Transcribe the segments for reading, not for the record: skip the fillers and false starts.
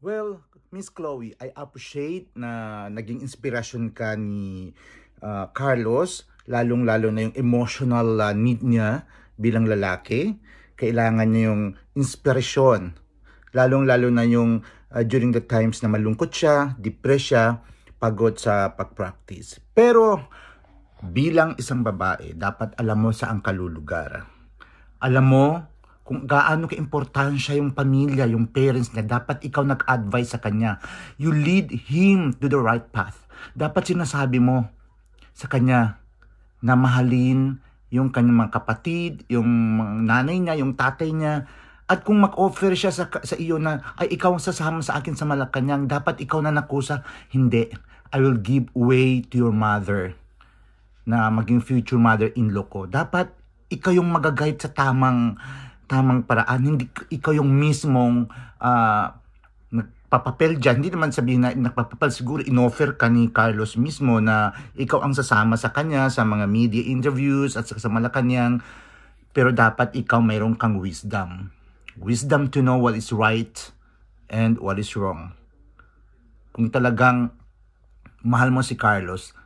Well, Miss Chloe, I appreciate na naging inspirasyon ka ni Carlos, lalong-lalo na yung emotional need niya bilang lalaki. Kailangan niya yung inspirasyon, lalong-lalo na yung during the times na malungkot siya, depressed siya, pagod sa pag-practice. Pero bilang isang babae, dapat alam mo saan ka lulugar. Alam mo kung gaano ka-importansya yung pamilya, yung parents niya. Dapat ikaw nag-advise sa kanya. You lead him to the right path. Dapat sinasabi mo sa kanya na mahalin yung kanyang mga kapatid, yung nanay niya, yung tatay niya. At kung mag-offer siya sa iyo na, ay ikaw ang sasama sa akin sa Malacanang, dapat ikaw na nakusa. Hindi. I will give way to your mother na maging future mother-in-law ko. Dapat ikaw yung mag-guide sa tamang paraan. Hindi ikaw yung mismong nagpapapel dyan. Hindi naman sabihin na nagpapapel. Siguro inoffer ka ni Carlos mismo na ikaw ang sasama sa kanya sa mga media interviews at sa Malacanang. Pero dapat ikaw mayroon kang wisdom. Wisdom to know what is right and what is wrong. Kung talagang mahal mo si Carlos,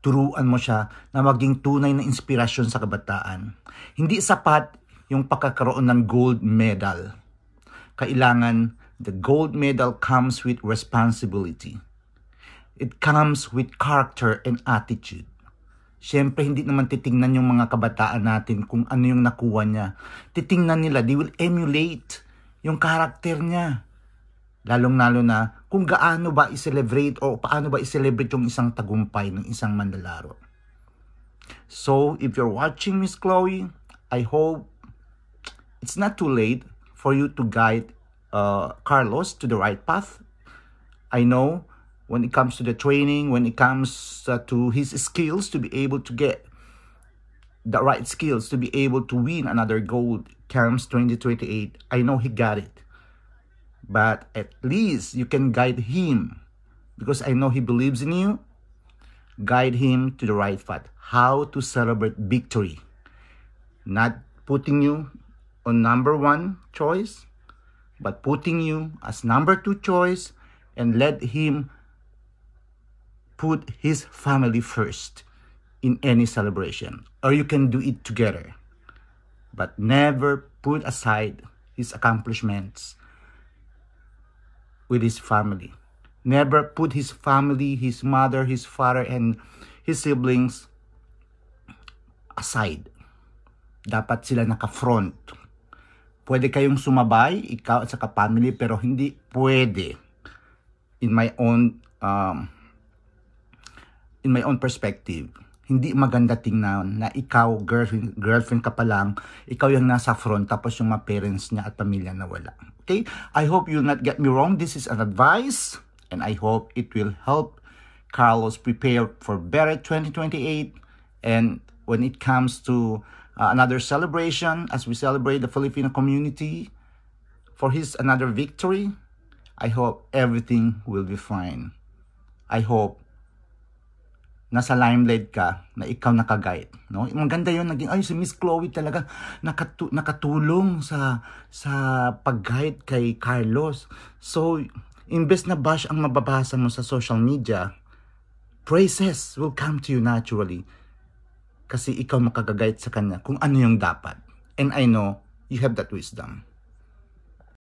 turuan mo siya na maging tunay na inspirasyon sa kabataan. Hindi sapat yung pagkakaroon ng gold medal. Kailangan, the gold medal comes with responsibility. It comes with character and attitude. Siyempre, hindi naman titingnan yung mga kabataan natin kung ano yung nakuha niya. Titingnan nila, they will emulate yung karakter niya. Lalong-lalo na kung gaano ba i-celebrate o paano ba i-celebrate yung isang tagumpay ng isang manlalaro. So, if you're watching Miss Chloe, I hope it's not too late for you to guide Carlos to the right path. I know when it comes to the training, when it comes to his skills to be able to get the right skills to be able to win another gold CAMS 2028, I know he got it. But at least you can guide him because I know he believes in you. Guide him to the right path. How to celebrate victory. Not putting you on number 1 choice, but putting you as number 2 choice and let him put his family first in any celebration. Or you can do it together. But never put aside his accomplishments with his family. Never put his family, his mother, his father, and his siblings aside. Dapat sila naka-front. Pwede kayong sumabay, ikaw at saka family, pero hindi pwede in my own perspective. Hindi maganda tingnan na ikaw, girlfriend ka pa lang, ikaw yung nasa front, tapos yung mga parents niya at pamilya na wala. Okay? I hope you'll not get me wrong. This is an advice, and I hope it will help Carlos prepare for better 2028. And when it comes to another celebration, as we celebrate the Filipino community for his another victory, I hope everything will be fine. I hope nasa limelight ka, na ikaw nakaguide, no? Maganda yun, naging, ay, si Miss Chloe talaga nakatulong sa pag-guide kay Carlos. So, imbes na bash ang mababasa mo sa social media, praises will come to you naturally. Kasi ikaw makagaguide sa kanya kung ano yung dapat. And I know you have that wisdom.